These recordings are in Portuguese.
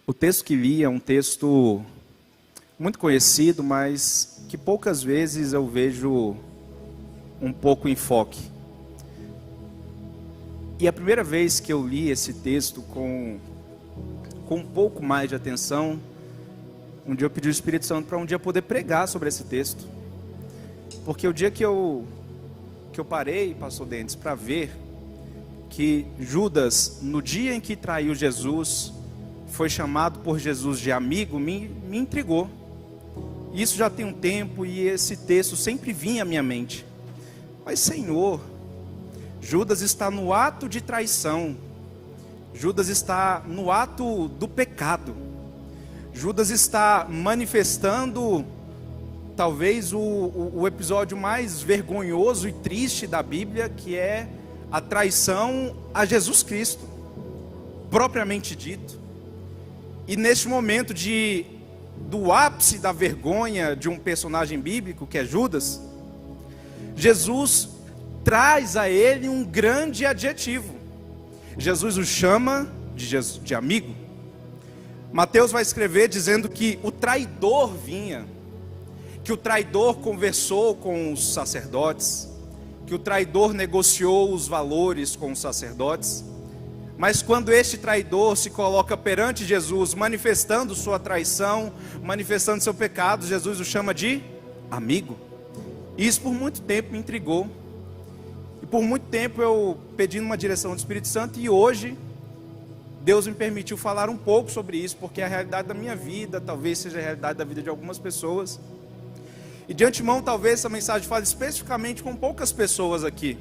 O texto que li é um texto muito conhecido, mas que poucas vezes eu vejo um pouco em foque. E a primeira vez que eu li esse texto com um pouco mais de atenção, um dia eu pedi ao Espírito Santo para um dia poder pregar sobre esse texto. Porque o dia que eu parei, pastor Dentes, para ver que Judas, no dia em que traiu Jesus, foi chamado por Jesus de amigo, me intrigou. Isso já tem um tempo e esse texto sempre vinha à minha mente. Mas Senhor, Judas está no ato de traição. Judas está no ato do pecado. Judas está manifestando talvez o episódio mais vergonhoso e triste da Bíblia, que é a traição a Jesus Cristo, propriamente dito. E neste momento do ápice da vergonha de um personagem bíblico, que é Judas, Jesus traz a ele um grande adjetivo. Jesus o chama de amigo. Mateus vai escrever dizendo que o traidor vinha, que o traidor conversou com os sacerdotes, que o traidor negociou os valores com os sacerdotes. Mas quando este traidor se coloca perante Jesus, manifestando sua traição, manifestando seu pecado, Jesus o chama de amigo. E isso por muito tempo me intrigou. E por muito tempo eu pedi uma direção do Espírito Santo, e hoje Deus me permitiu falar um pouco sobre isso, porque é a realidade da minha vida, talvez seja a realidade da vida de algumas pessoas. E de antemão, talvez essa mensagem fale especificamente com poucas pessoas aqui.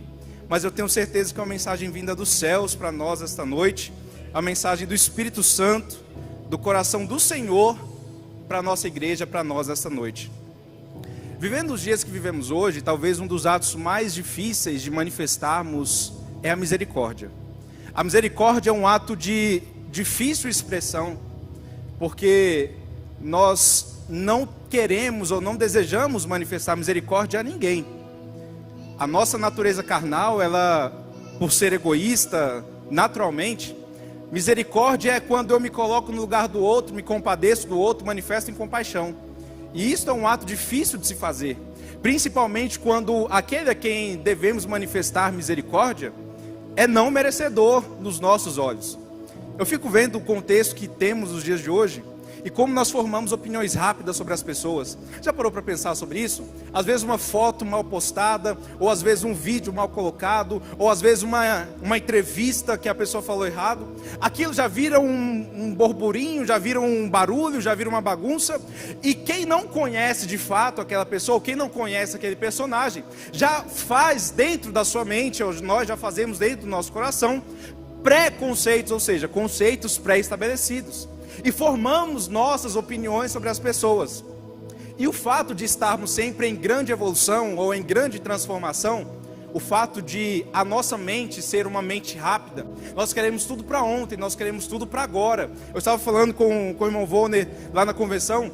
Mas eu tenho certeza que é uma mensagem vinda dos céus para nós esta noite. A mensagem do Espírito Santo, do coração do Senhor, para a nossa igreja, para nós esta noite. Vivendo os dias que vivemos hoje, talvez um dos atos mais difíceis de manifestarmos é a misericórdia. A misericórdia é um ato de difícil expressão, porque nós não queremos ou não desejamos manifestar misericórdia a ninguém. A nossa natureza carnal, ela, por ser egoísta, naturalmente, misericórdia é quando eu me coloco no lugar do outro, me compadeço do outro, manifesto em compaixão. E isso é um ato difícil de se fazer, principalmente quando aquele a quem devemos manifestar misericórdia é não merecedor nos nossos olhos. Eu fico vendo o contexto que temos nos dias de hoje e como nós formamos opiniões rápidas sobre as pessoas. Já parou para pensar sobre isso? Às vezes uma foto mal postada, ou às vezes um vídeo mal colocado, ou às vezes uma entrevista que a pessoa falou errado. Aquilo já vira um burburinho, já vira um barulho, já vira uma bagunça. E quem não conhece de fato aquela pessoa, ou quem não conhece aquele personagem, já faz dentro da sua mente, ou nós já fazemos dentro do nosso coração, pré-conceitos, ou seja, conceitos pré-estabelecidos. E formamos nossas opiniões sobre as pessoas. E o fato de estarmos sempre em grande evolução ou em grande transformação, o fato de a nossa mente ser uma mente rápida, nós queremos tudo para ontem, nós queremos tudo para agora. Eu estava falando com o irmão Volner lá na convenção,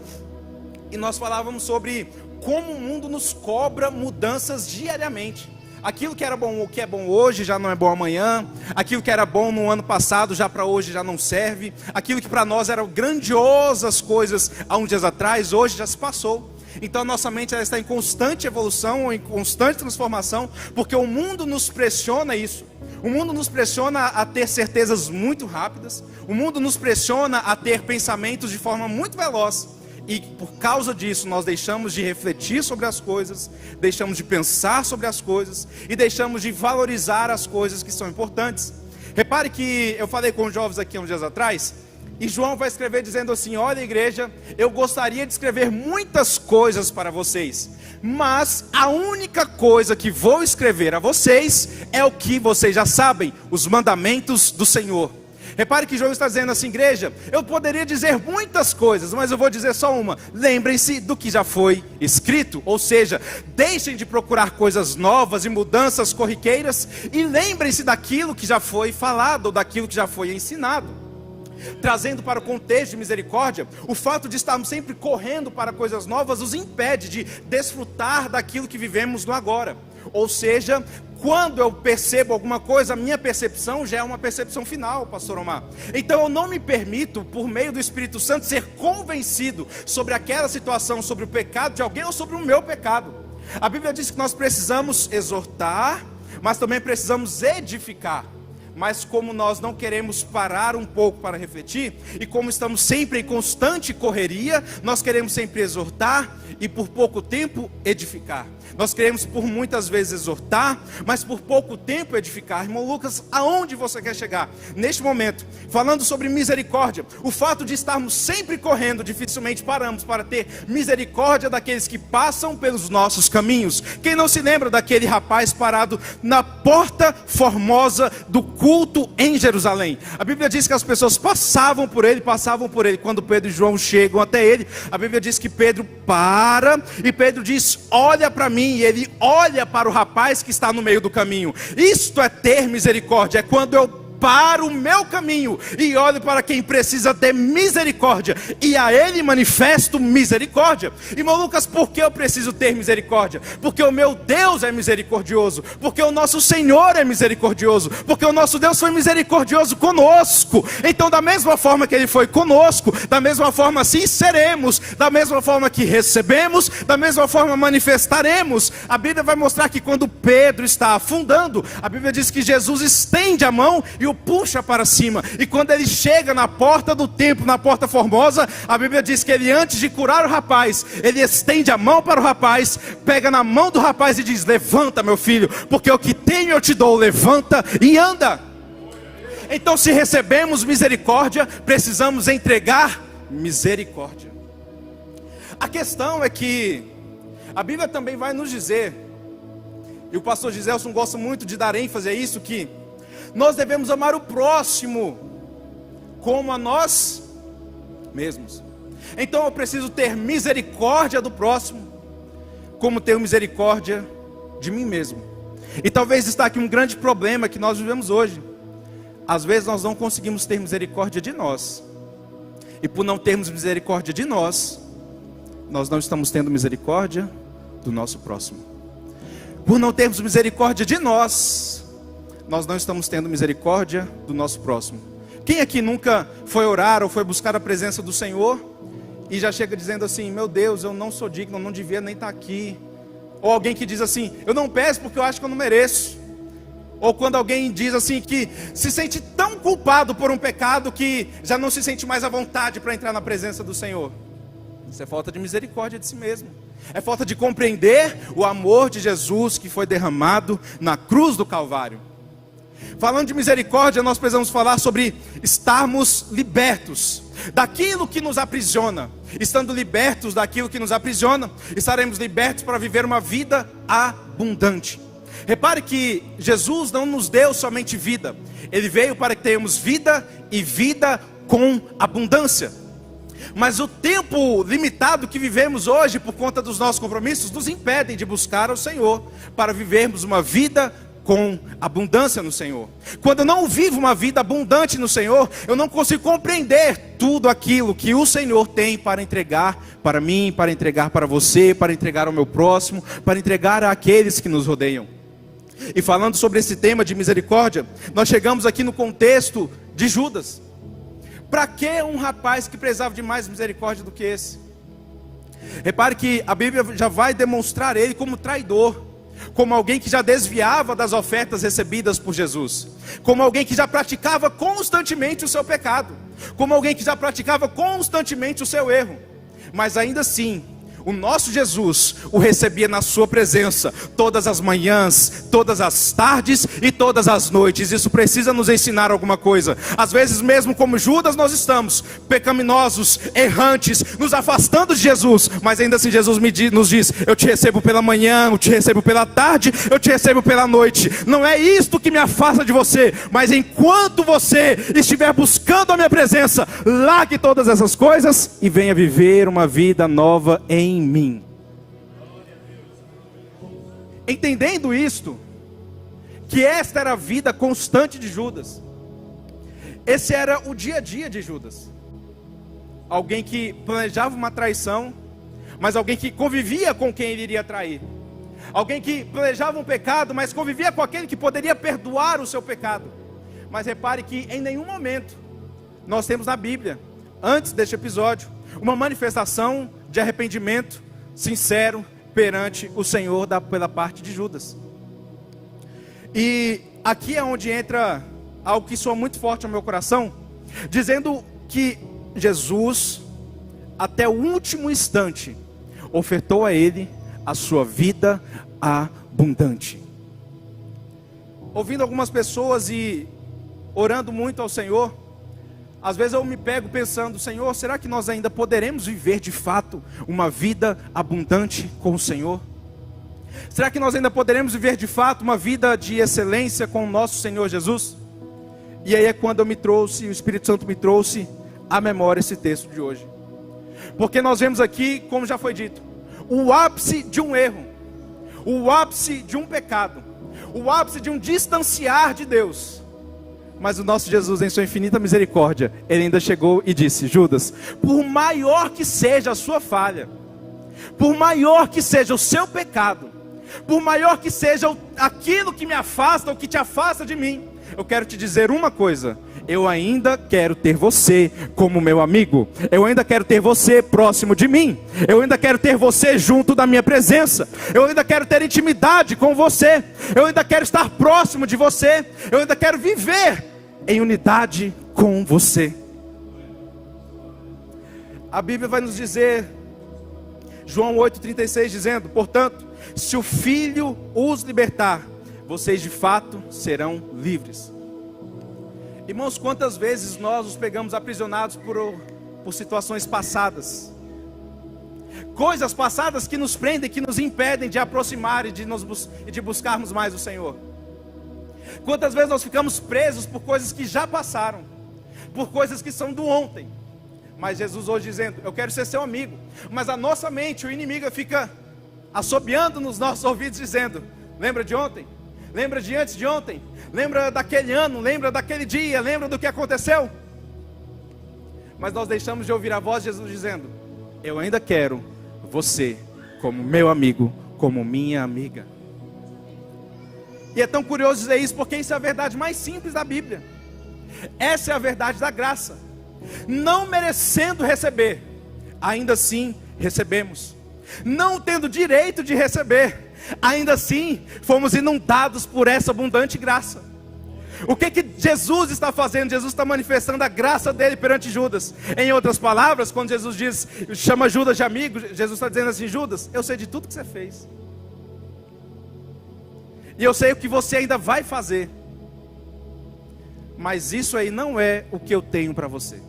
e nós falávamos sobre como o mundo nos cobra mudanças diariamente. Aquilo que era bom, o que é bom hoje já não é bom amanhã. Aquilo que era bom no ano passado já para hoje já não serve. Aquilo que para nós eram grandiosas coisas há uns dias atrás, hoje já se passou. Então a nossa mente ela está em constante evolução, em constante transformação, porque o mundo nos pressiona a isso. O mundo nos pressiona a ter certezas muito rápidas. O mundo nos pressiona a ter pensamentos de forma muito veloz. E por causa disso nós deixamos de refletir sobre as coisas, deixamos de pensar sobre as coisas e deixamos de valorizar as coisas que são importantes. Repare que eu falei com os jovens aqui uns dias atrás, e João vai escrever dizendo assim: olha, igreja, eu gostaria de escrever muitas coisas para vocês, mas a única coisa que vou escrever a vocês é o que vocês já sabem, os mandamentos do Senhor. Repare que João está dizendo assim: igreja, eu poderia dizer muitas coisas, mas eu vou dizer só uma: lembrem-se do que já foi escrito. Ou seja, deixem de procurar coisas novas e mudanças corriqueiras, e lembrem-se daquilo que já foi falado, ou daquilo que já foi ensinado. Trazendo para o contexto de misericórdia, o fato de estarmos sempre correndo para coisas novas nos impede de desfrutar daquilo que vivemos no agora. Ou seja, quando eu percebo alguma coisa, a minha percepção já é uma percepção final, pastor Omar. Então eu não me permito, por meio do Espírito Santo, ser convencido sobre aquela situação, sobre o pecado de alguém ou sobre o meu pecado. A Bíblia diz que nós precisamos exortar, mas também precisamos edificar. Mas como nós não queremos parar um pouco para refletir, e como estamos sempre em constante correria, nós queremos sempre exortar e por pouco tempo edificar. Nós queremos por muitas vezes exortar, mas por pouco tempo edificar. Irmão Lucas, aonde você quer chegar? Neste momento, falando sobre misericórdia, o fato de estarmos sempre correndo, dificilmente paramos para ter misericórdia daqueles que passam pelos nossos caminhos. Quem não se lembra daquele rapaz parado na porta formosa do culto em Jerusalém? A Bíblia diz que as pessoas passavam por ele. Quando Pedro e João chegam até ele, a Bíblia diz que Pedro para, e Pedro diz: olha para mim. E ele olha para o rapaz que está no meio do caminho. Isto é ter misericórdia, é quando eu paro o meu caminho e olho para quem precisa ter misericórdia, e a ele manifesto misericórdia. Irmão Lucas, por que eu preciso ter misericórdia? Porque o meu Deus é misericordioso, porque o nosso Senhor é misericordioso, porque o nosso Deus foi misericordioso conosco. Então, da mesma forma que Ele foi conosco, da mesma forma assim seremos, da mesma forma que recebemos, da mesma forma manifestaremos. A Bíblia vai mostrar que quando Pedro está afundando, a Bíblia diz que Jesus estende a mão e o puxa para cima, e quando ele chega na porta do templo, na porta formosa, a Bíblia diz que ele, antes de curar o rapaz, ele estende a mão para o rapaz, pega na mão do rapaz e diz: levanta, meu filho, porque o que tenho eu te dou, levanta e anda. Então, se recebemos misericórdia, precisamos entregar misericórdia. A questão é que a Bíblia também vai nos dizer, e o pastor Giselson gosta muito de dar ênfase a isso, que nós devemos amar o próximo como a nós mesmos. Então eu preciso ter misericórdia do próximo, como tenho misericórdia de mim mesmo. E talvez está aqui um grande problema que nós vivemos hoje. Às vezes nós não conseguimos ter misericórdia de nós, e por não termos misericórdia de nós, nós não estamos tendo misericórdia do nosso próximo. Por não termos misericórdia de nós não estamos tendo misericórdia do nosso próximo. Quem aqui nunca foi orar ou foi buscar a presença do Senhor e já chega dizendo assim: meu Deus, eu não sou digno, eu não devia nem estar aqui? Ou alguém que diz assim: eu não peço porque eu acho que eu não mereço. Ou quando alguém diz assim que se sente tão culpado por um pecado que já não se sente mais à vontade para entrar na presença do Senhor. Isso é falta de misericórdia de si mesmo. É falta de compreender o amor de Jesus que foi derramado na cruz do Calvário. Falando de misericórdia, nós precisamos falar sobre estarmos libertos daquilo que nos aprisiona. Estando libertos daquilo que nos aprisiona, estaremos libertos para viver uma vida abundante. Repare que Jesus não nos deu somente vida, Ele veio para que tenhamos vida e vida com abundância. Mas o tempo limitado que vivemos hoje, por conta dos nossos compromissos, nos impedem de buscar ao Senhor para vivermos uma vida com abundância no Senhor. Quando eu não vivo uma vida abundante no Senhor, eu não consigo compreender tudo aquilo que o Senhor tem para entregar para mim, para entregar para você, para entregar ao meu próximo, para entregar àqueles que nos rodeiam. E falando sobre esse tema de misericórdia, nós chegamos aqui no contexto de Judas. Para que um rapaz que precisava de mais misericórdia do que esse? Repare que a Bíblia já vai demonstrar ele como traidor, como alguém que já desviava das ofertas recebidas por Jesus, como alguém que já praticava constantemente o seu pecado, como alguém que já praticava constantemente o seu erro. Mas ainda assim, o nosso Jesus o recebia na sua presença todas as manhãs, todas as tardes e todas as noites. Isso precisa nos ensinar alguma coisa. Às vezes mesmo como Judas nós estamos pecaminosos, errantes, nos afastando de Jesus, mas ainda assim Jesus nos diz: eu te recebo pela manhã, eu te recebo pela tarde, eu te recebo pela noite. Não é isto que me afasta de você, mas enquanto você estiver buscando a minha presença, largue todas essas coisas e venha viver uma vida nova em mim. Entendendo isto, que esta era a vida constante de Judas, esse era o dia a dia de Judas, alguém que planejava uma traição, mas alguém que convivia com quem ele iria trair, Alguém que planejava um pecado, mas convivia com aquele que poderia perdoar o seu pecado. Mas repare que em nenhum momento nós temos na Bíblia, antes deste episódio, uma manifestação de arrependimento sincero perante o Senhor pela parte de Judas. E aqui é onde entra algo que soa muito forte ao meu coração, dizendo que Jesus, até o último instante, ofertou a ele a sua vida abundante. Ouvindo algumas pessoas e orando muito ao Senhor, às vezes eu me pego pensando: Senhor, será que nós ainda poderemos viver de fato uma vida abundante com o Senhor? Será que nós ainda poderemos viver de fato uma vida de excelência com o nosso Senhor Jesus? E aí é quando o Espírito Santo me trouxe à memória esse texto de hoje. Porque nós vemos aqui, como já foi dito, o ápice de um erro, o ápice de um pecado, o ápice de um distanciar de Deus. Mas o nosso Jesus, em sua infinita misericórdia, ele ainda chegou e disse: Judas, por maior que seja a sua falha, por maior que seja o seu pecado, por maior que seja aquilo que me afasta ou que te afasta de mim, eu quero te dizer uma coisa: eu ainda quero ter você como meu amigo, eu ainda quero ter você próximo de mim, eu ainda quero ter você junto da minha presença, eu ainda quero ter intimidade com você, eu ainda quero estar próximo de você, eu ainda quero viver em unidade com você. A Bíblia vai nos dizer, João 8,36, dizendo: portanto, se o Filho os libertar, vocês de fato serão livres. Irmãos, quantas vezes nós nos pegamos aprisionados por situações passadas, coisas passadas que nos prendem, que nos impedem de aproximar e de buscarmos mais o Senhor. Quantas vezes nós ficamos presos por coisas que já passaram, por coisas que são do ontem. Mas Jesus hoje dizendo: eu quero ser seu amigo. Mas a nossa mente, o inimigo, fica assobiando nos nossos ouvidos dizendo: lembra de ontem? Lembra de antes de ontem? Lembra daquele ano? Lembra daquele dia? Lembra do que aconteceu? Mas nós deixamos de ouvir a voz de Jesus dizendo: eu ainda quero você como meu amigo, como minha amiga. E é tão curioso dizer isso, porque isso é a verdade mais simples da Bíblia. Essa é a verdade da graça. Não merecendo receber, ainda assim recebemos. Não tendo direito de receber, ainda assim fomos inundados por essa abundante graça. O que Jesus está fazendo? Jesus está manifestando a graça dele perante Judas. Em outras palavras, quando Jesus chama Judas de amigo, Jesus está dizendo assim: Judas, eu sei de tudo que você fez, e eu sei o que você ainda vai fazer, mas isso aí não é o que eu tenho para você.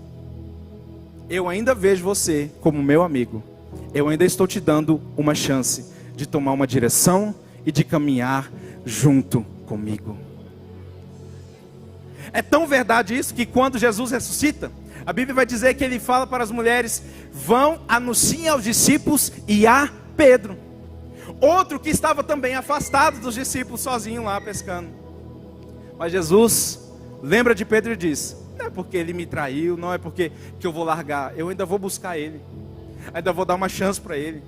Eu ainda vejo você como meu amigo. Eu ainda estou te dando uma chance de tomar uma direção e de caminhar junto comigo. É tão verdade isso que quando Jesus ressuscita, a Bíblia vai dizer que ele fala para as mulheres: vão, anunciem aos discípulos e a Pedro. Outro que estava também afastado dos discípulos, sozinho lá pescando. Mas Jesus lembra de Pedro e diz: não é porque ele me traiu, não é porque que eu vou largar, eu ainda vou buscar ele, ainda vou dar uma chance para ele,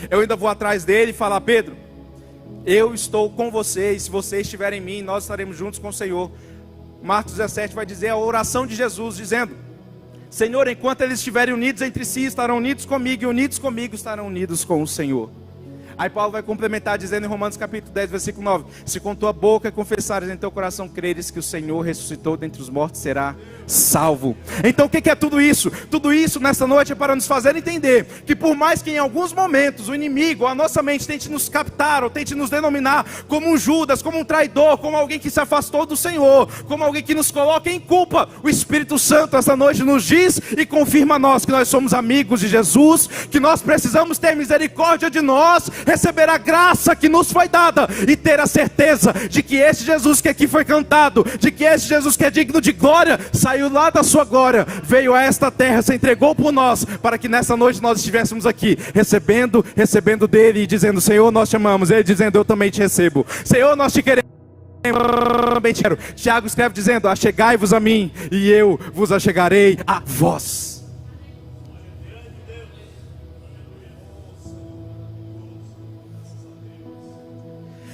eu ainda vou atrás dele e falar: Pedro, eu estou com você, e se você estiver em mim, nós estaremos juntos com o Senhor. Marcos 17 vai dizer a oração de Jesus, dizendo: Senhor, enquanto eles estiverem unidos entre si, estarão unidos comigo, e unidos comigo estarão unidos com o Senhor. Aí Paulo vai complementar dizendo em Romanos capítulo 10, versículo 9: se com tua boca confessares, em teu coração creres que o Senhor ressuscitou dentre os mortos, será salvo. Então o que é tudo isso? Tudo isso nessa noite é para nos fazer entender que por mais que em alguns momentos o inimigo, a nossa mente, tente nos captar ou tente nos denominar como um Judas, como um traidor, como alguém que se afastou do Senhor, como alguém que nos coloca em culpa, o Espírito Santo essa noite nos diz e confirma a nós que nós somos amigos de Jesus, que nós precisamos ter misericórdia de nós, receber a graça que nos foi dada e ter a certeza de que esse Jesus que aqui foi cantado, de que esse Jesus que é digno de glória, saiu lá da sua glória, veio a esta terra, se entregou por nós, para que nessa noite nós estivéssemos aqui, recebendo dele e dizendo: Senhor, nós te amamos. Ele dizendo: eu também te recebo. Senhor, nós te queremos. Também te quero. Tiago escreve dizendo: achegai-vos a mim e eu vos achegarei a vós.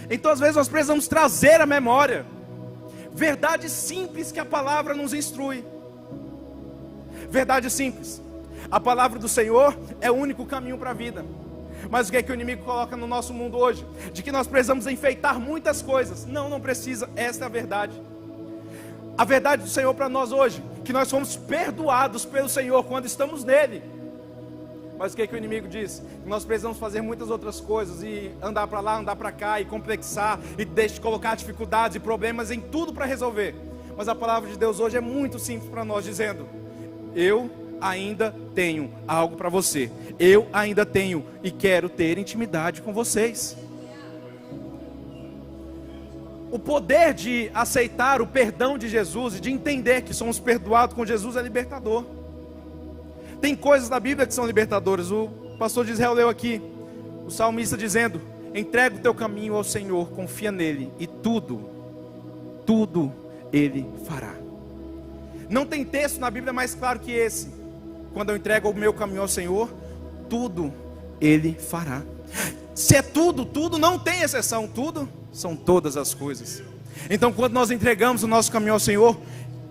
Então às vezes nós precisamos trazer à memória verdades simples que a palavra nos instrui. Verdade simples: a palavra do Senhor é o único caminho para a vida. Mas o que é que o inimigo coloca no nosso mundo hoje? De que nós precisamos enfeitar muitas coisas. Não precisa, essa é a verdade. A verdade do Senhor para nós hoje, que nós fomos perdoados pelo Senhor quando estamos nele. Mas o que é que o inimigo diz? Que nós precisamos fazer muitas outras coisas, e andar para lá, andar para cá, e complexar, e colocar dificuldades e problemas em tudo para resolver. Mas a palavra de Deus hoje é muito simples para nós, dizendo: eu ainda tenho algo para você. Eu ainda tenho e quero ter intimidade com vocês. O poder de aceitar o perdão de Jesus e de entender que somos perdoados com Jesus é libertador. Tem coisas na Bíblia que são libertadoras. O pastor de Israel leu aqui o salmista dizendo: entrega o teu caminho ao Senhor, confia nele, e tudo ele fará. Não tem texto na Bíblia mais claro que esse. Quando eu entrego o meu caminho ao Senhor, tudo ele fará. Se é tudo, não tem exceção. Tudo são todas as coisas. Então quando nós entregamos o nosso caminho ao Senhor,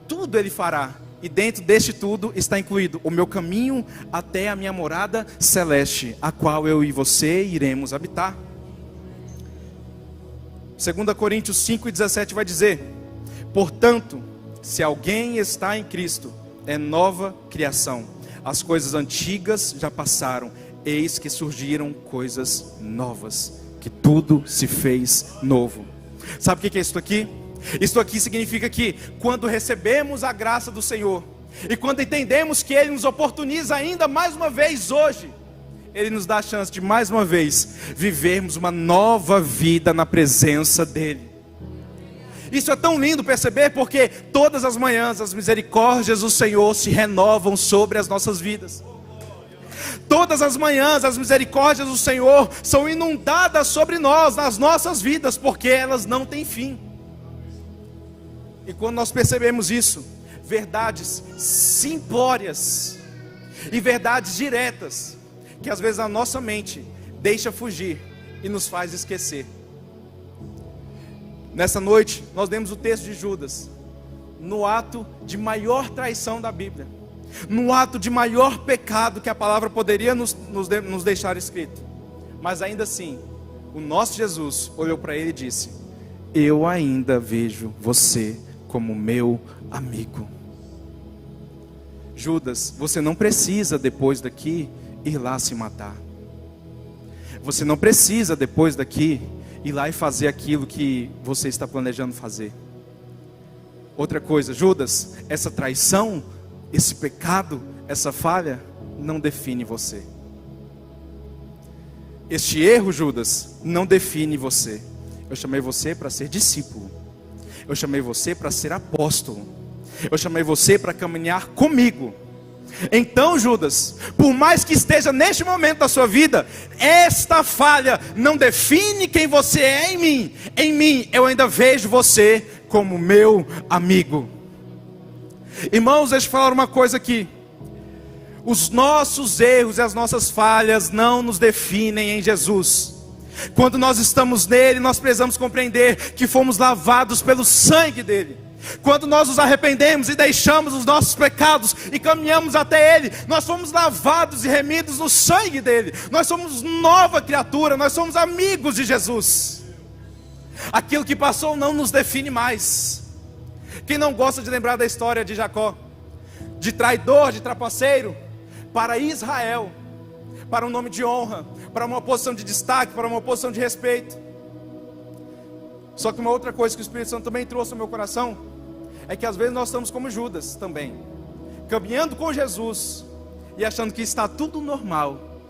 tudo ele fará. E dentro deste tudo está incluído o meu caminho até a minha morada celeste, a qual eu e você iremos habitar. 2 Coríntios 5:17 vai dizer: portanto, se alguém está em Cristo, é nova criação. As coisas antigas já passaram, eis que surgiram coisas novas, que tudo se fez novo. Sabe o que é isso aqui? Isso aqui significa que quando recebemos a graça do Senhor, e quando entendemos que Ele nos oportuniza ainda mais uma vez hoje, Ele nos dá a chance de mais uma vez vivermos uma nova vida na presença dEle. Isso é tão lindo perceber, porque todas as manhãs as misericórdias do Senhor se renovam sobre as nossas vidas. Todas as manhãs as misericórdias do Senhor são inundadas sobre nós, nas nossas vidas, porque elas não têm fim. E quando nós percebemos isso, verdades simplórias e verdades diretas, que às vezes a nossa mente deixa fugir e nos faz esquecer. Nessa noite, nós lemos o texto de Judas, no ato de maior traição da Bíblia, no ato de maior pecado que a palavra poderia nos deixar escrito. Mas ainda assim, o nosso Jesus olhou para ele e disse: eu ainda vejo você como meu amigo. Judas, você não precisa depois daqui ir lá se matar. Você não precisa depois daqui ir lá e fazer aquilo que você está planejando fazer. Outra coisa, Judas, essa traição, esse pecado, essa falha, não define você. Este erro, Judas, não define você. Eu chamei você para ser discípulo. Eu chamei você para ser apóstolo. Eu chamei você para caminhar comigo. Então, Judas, por mais que esteja neste momento da sua vida, esta falha não define quem você é em mim. Em mim, eu ainda vejo você como meu amigo. Irmãos, deixa eu falar uma coisa aqui. Os nossos erros e as nossas falhas não nos definem em Jesus. Quando nós estamos nele, nós precisamos compreender que fomos lavados pelo sangue dele. Quando nós nos arrependemos e deixamos os nossos pecados e caminhamos até Ele, nós fomos lavados e remidos no sangue dele. Nós somos nova criatura, nós somos amigos de Jesus. Aquilo que passou não nos define mais. Quem não gosta de lembrar da história de Jacó, de traidor, de trapaceiro, para Israel, para um nome de honra, para uma posição de destaque, para uma posição de respeito. Só que uma outra coisa que o Espírito Santo também trouxe ao meu coração é que às vezes nós estamos como Judas também, caminhando com Jesus e achando que está tudo normal,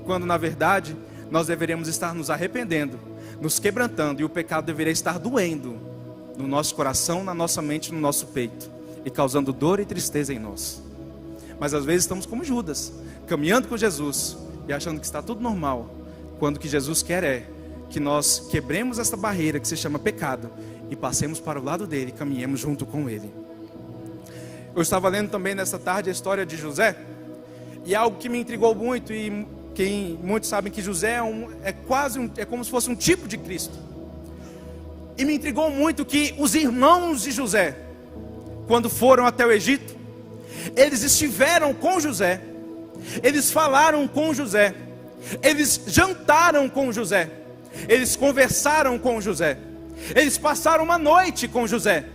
quando na verdade nós deveríamos estar nos arrependendo, nos quebrantando, e o pecado deveria estar doendo no nosso coração, na nossa mente, no nosso peito, e causando dor e tristeza em nós. Mas às vezes estamos como Judas, caminhando com Jesus e achando que está tudo normal, quando o que Jesus quer é que nós quebremos essa barreira que se chama pecado e passemos para o lado dele, caminhemos junto com ele. Eu estava lendo também nessa tarde a história de José, e algo que me intrigou muito, e muitos sabem que José é como se fosse um tipo de Cristo. E me intrigou muito que os irmãos de José, quando foram até o Egito, eles estiveram com José, eles falaram com José, eles jantaram com José, eles conversaram com José, eles passaram uma noite com José.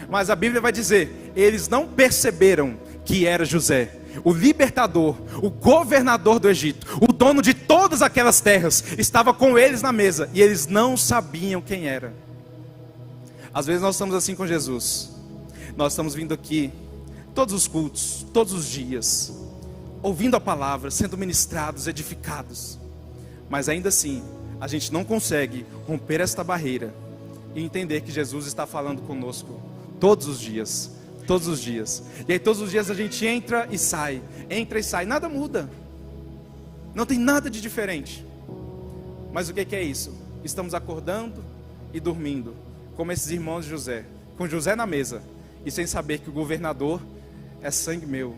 Mas a Bíblia vai dizer, eles não perceberam que era José, o libertador, o governador do Egito, o dono de todas aquelas terras, estava com eles na mesa, e eles não sabiam quem era. Às vezes nós estamos assim com Jesus, nós estamos vindo aqui, todos os cultos, todos os dias, ouvindo a palavra, sendo ministrados, edificados, mas ainda assim, a gente não consegue romper esta barreira, e entender que Jesus está falando conosco, todos os dias, e aí todos os dias a gente entra e sai, nada muda, não tem nada de diferente, mas o que é isso? Estamos acordando e dormindo, como esses irmãos de José, com José na mesa, e sem saber que o governador é sangue meu,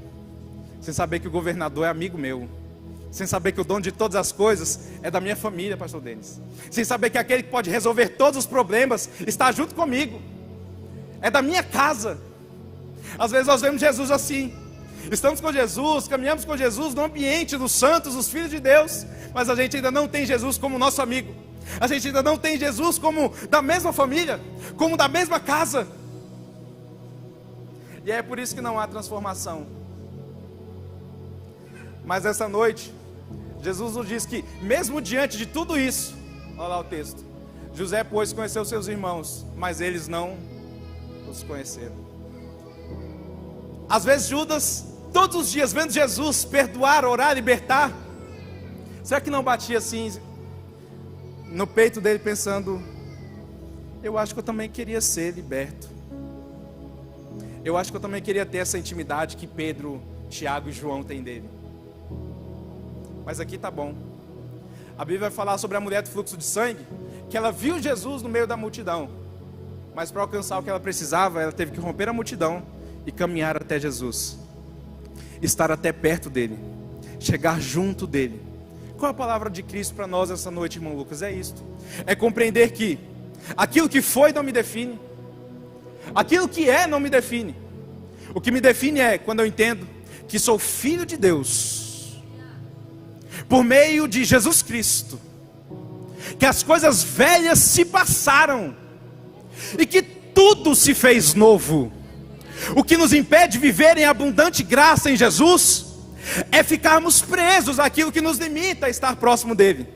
sem saber que o governador é amigo meu, sem saber que o dono de todas as coisas é da minha família, pastor Denis, sem saber que aquele que pode resolver todos os problemas está junto comigo, é da minha casa. Às vezes nós vemos Jesus assim, estamos com Jesus, caminhamos com Jesus no ambiente dos santos, dos filhos de Deus, mas a gente ainda não tem Jesus como nosso amigo, a gente ainda não tem Jesus como da mesma família, como da mesma casa, e é por isso que não há transformação. Mas essa noite, Jesus nos diz que mesmo diante de tudo isso, olha lá o texto, José pois conheceu seus irmãos, mas eles não os conheceram. Às vezes Judas, todos os dias vendo Jesus perdoar, orar, libertar, será que não batia assim no peito dele pensando, eu acho que eu também queria ser liberto, eu acho que eu também queria ter essa intimidade que Pedro, Tiago e João têm dele. Mas aqui tá bom. A Bíblia vai falar sobre a mulher do fluxo de sangue, que ela viu Jesus no meio da multidão, mas para alcançar o que ela precisava, ela teve que romper a multidão e caminhar até Jesus, estar até perto dele, chegar junto dele. Qual é a palavra de Cristo para nós essa noite, irmão Lucas? É isto, é compreender que aquilo que foi não me define, aquilo que é não me define. O que me define é quando eu entendo que sou filho de Deus, por meio de Jesus Cristo, que as coisas velhas se passaram, e que tudo se fez novo. O que nos impede de viver em abundante graça em Jesus, é ficarmos presos àquilo que nos limita a estar próximo dele.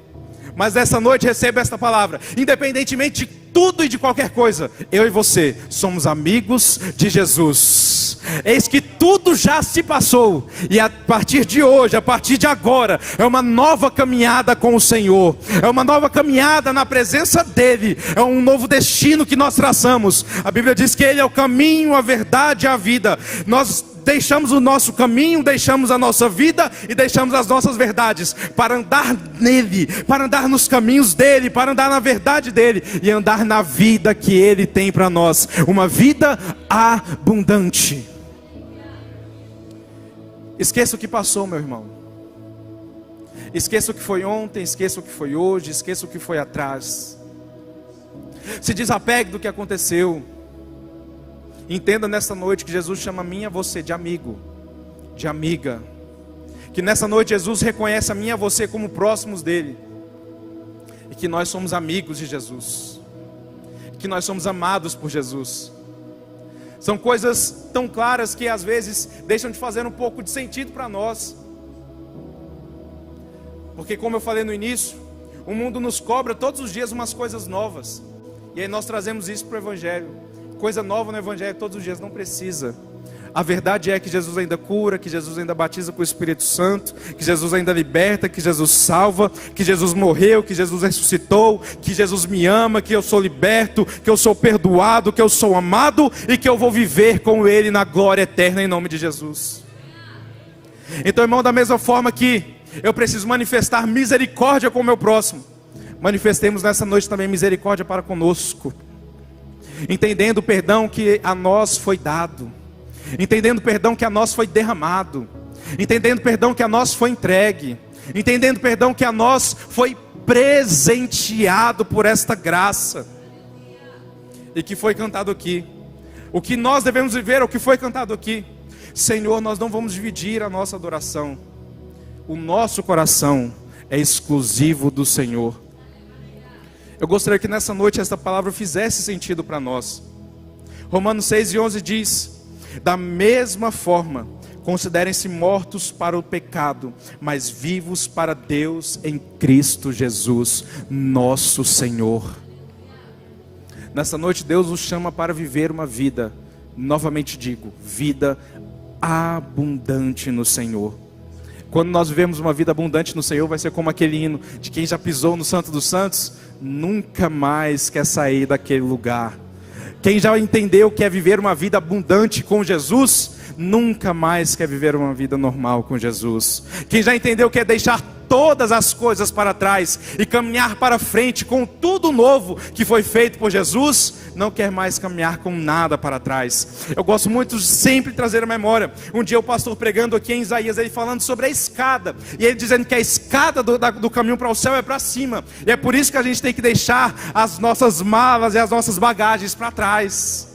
Mas essa noite receba esta palavra, independentemente de tudo e de qualquer coisa, eu e você somos amigos de Jesus. Eis que tudo já se passou, e a partir de hoje, a partir de agora, é uma nova caminhada com o Senhor, é uma nova caminhada na presença dele, é um novo destino que nós traçamos. A Bíblia diz que ele é o caminho, a verdade e a vida. Nós deixamos o nosso caminho, deixamos a nossa vida e deixamos as nossas verdades para andar nele, para andar nos caminhos dele, para andar na verdade dele e andar na vida que ele tem para nós, uma vida abundante. Esqueça o que passou, meu irmão, esqueça o que foi ontem, esqueça o que foi hoje, esqueça o que foi atrás, se desapegue do que aconteceu. Entenda nessa noite que Jesus chama a mim e a você de amigo, de amiga. Que nessa noite Jesus reconhece a mim e a você como próximos dele. E que nós somos amigos de Jesus. Que nós somos amados por Jesus. São coisas tão claras que às vezes deixam de fazer um pouco de sentido para nós. Porque como eu falei no início, o mundo nos cobra todos os dias umas coisas novas. E aí nós trazemos isso para o Evangelho. Coisa nova no Evangelho todos os dias, não precisa. A verdade é que Jesus ainda cura, que Jesus ainda batiza com o Espírito Santo, que Jesus ainda liberta, que Jesus salva, que Jesus morreu, que Jesus ressuscitou, que Jesus me ama, que eu sou liberto, que eu sou perdoado, que eu sou amado e que eu vou viver com Ele na glória eterna em nome de Jesus. Então, irmão, da mesma forma que eu preciso manifestar misericórdia com o meu próximo, manifestemos nessa noite também misericórdia para conosco. Entendendo o perdão que a nós foi dado, entendendo o perdão que a nós foi derramado, entendendo o perdão que a nós foi entregue, entendendo o perdão que a nós foi presenteado por esta graça. e que foi cantado aqui. O que nós devemos viver é o que foi cantado aqui. Senhor, nós não vamos dividir a nossa adoração. O nosso coração é exclusivo do Senhor. Eu gostaria que nessa noite esta palavra fizesse sentido para nós. Romanos 6:11 diz: da mesma forma, considerem-se mortos para o pecado, mas vivos para Deus em Cristo Jesus, nosso Senhor. Nessa noite Deus nos chama para viver uma vida, novamente digo, vida abundante no Senhor. Quando nós vivemos uma vida abundante no Senhor, vai ser como aquele hino de quem já pisou no Santo dos Santos, nunca mais quer sair daquele lugar. Quem já entendeu que é viver uma vida abundante com Jesus, nunca mais quer viver uma vida normal com Jesus. Quem já entendeu que é deixar todas as coisas para trás e caminhar para frente com tudo novo que foi feito por Jesus, não quer mais caminhar com nada para trás. Eu gosto muito de sempre trazer a memória. Um dia o pastor pregando aqui em Isaías, ele falando sobre a escada, e ele dizendo que a escada do caminho para o céu é para cima, e é por isso que a gente tem que deixar as nossas malas e as nossas bagagens para trás.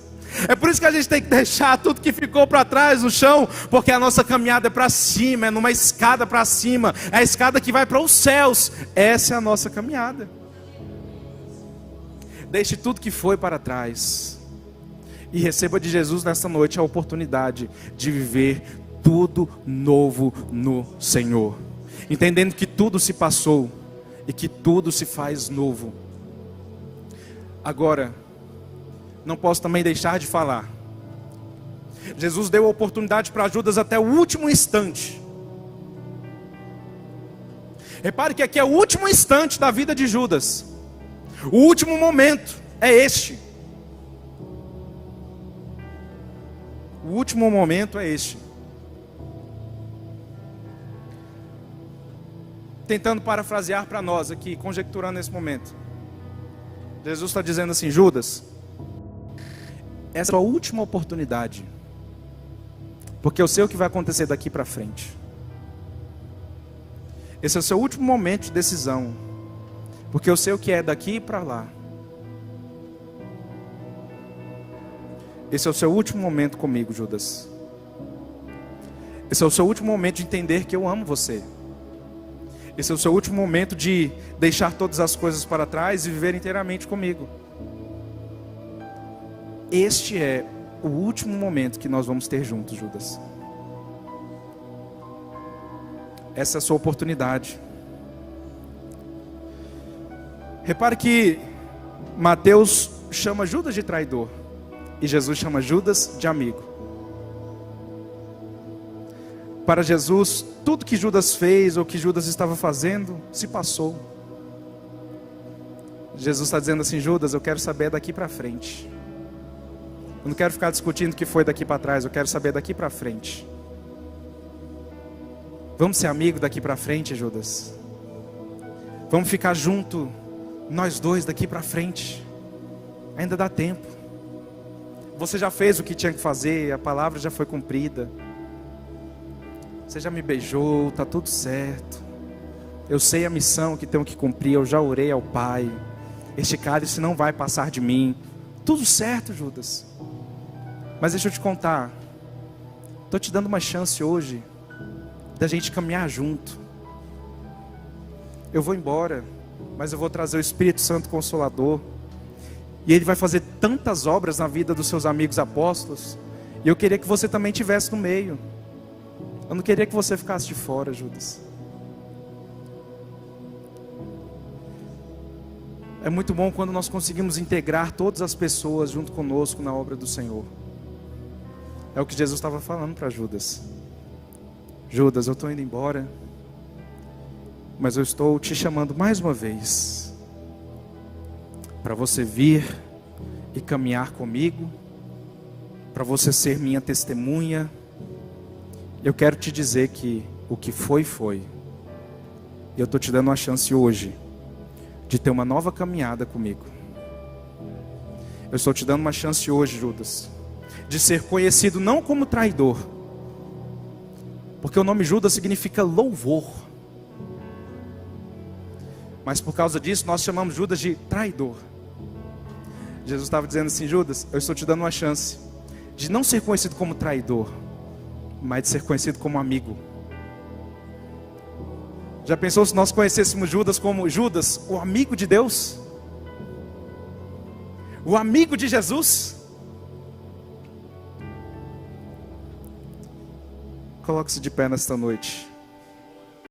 É por isso que a gente tem que deixar tudo que ficou para trás no chão, porque a nossa caminhada é para cima, é numa escada para cima, é a escada que vai para os céus. Essa é a nossa caminhada. Deixe tudo que foi para trás e receba de Jesus nessa noite a oportunidade de viver tudo novo no Senhor, entendendo que tudo se passou e que tudo se faz novo. Agora, não posso também deixar de falar. Jesus deu a oportunidade para Judas até o último instante. Repare que aqui é o último instante da vida de Judas. O último momento é este. O último momento é este. Tentando parafrasear para nós aqui, conjecturando nesse momento. Jesus está dizendo assim: Judas, essa é a última oportunidade, porque eu sei o que vai acontecer daqui para frente. Esse é o seu último momento de decisão, porque eu sei o que é daqui para lá. Esse é o seu último momento comigo, Judas. Esse é o seu último momento de entender que eu amo você. Esse é o seu último momento de deixar todas as coisas para trás e viver inteiramente comigo. Este é o último momento que nós vamos ter juntos, Judas. Essa é a sua oportunidade. Repare que Mateus chama Judas de traidor e Jesus chama Judas de amigo. Para Jesus, tudo que Judas fez ou que Judas estava fazendo se passou. Jesus está dizendo assim: Judas, eu quero saber daqui para frente. Eu não quero ficar discutindo o que foi daqui para trás, eu quero saber daqui para frente. Vamos ser amigos daqui para frente, Judas. Vamos ficar junto, nós dois daqui para frente. Ainda dá tempo. Você já fez o que tinha que fazer, a palavra já foi cumprida. Você já me beijou, está tudo certo. Eu sei a missão que tenho que cumprir, eu já orei ao Pai. Este cálice não vai passar de mim. Tudo certo, Judas. Mas deixa eu te contar, estou te dando uma chance hoje da gente caminhar junto. Eu vou embora, mas eu vou trazer o Espírito Santo Consolador, e Ele vai fazer tantas obras na vida dos seus amigos apóstolos, e eu queria que você também estivesse no meio. Eu não queria que você ficasse de fora, Judas. É muito bom quando nós conseguimos integrar todas as pessoas junto conosco na obra do Senhor. É o que Jesus estava falando para Judas. Judas, eu estou indo embora, mas eu estou te chamando mais uma vez para você vir e caminhar comigo, para você ser minha testemunha. Eu quero te dizer que o que foi, foi. E eu estou te dando uma chance hoje de ter uma nova caminhada comigo. Eu estou te dando uma chance hoje, Judas, de ser conhecido não como traidor, porque o nome Judas significa louvor, mas por causa disso nós chamamos Judas de traidor. Jesus estava dizendo assim: Judas, eu estou te dando uma chance de não ser conhecido como traidor, mas de ser conhecido como amigo. Já pensou se nós conhecêssemos Judas como Judas, o amigo de Deus? O amigo de Jesus? Coloque-se de pé nesta noite.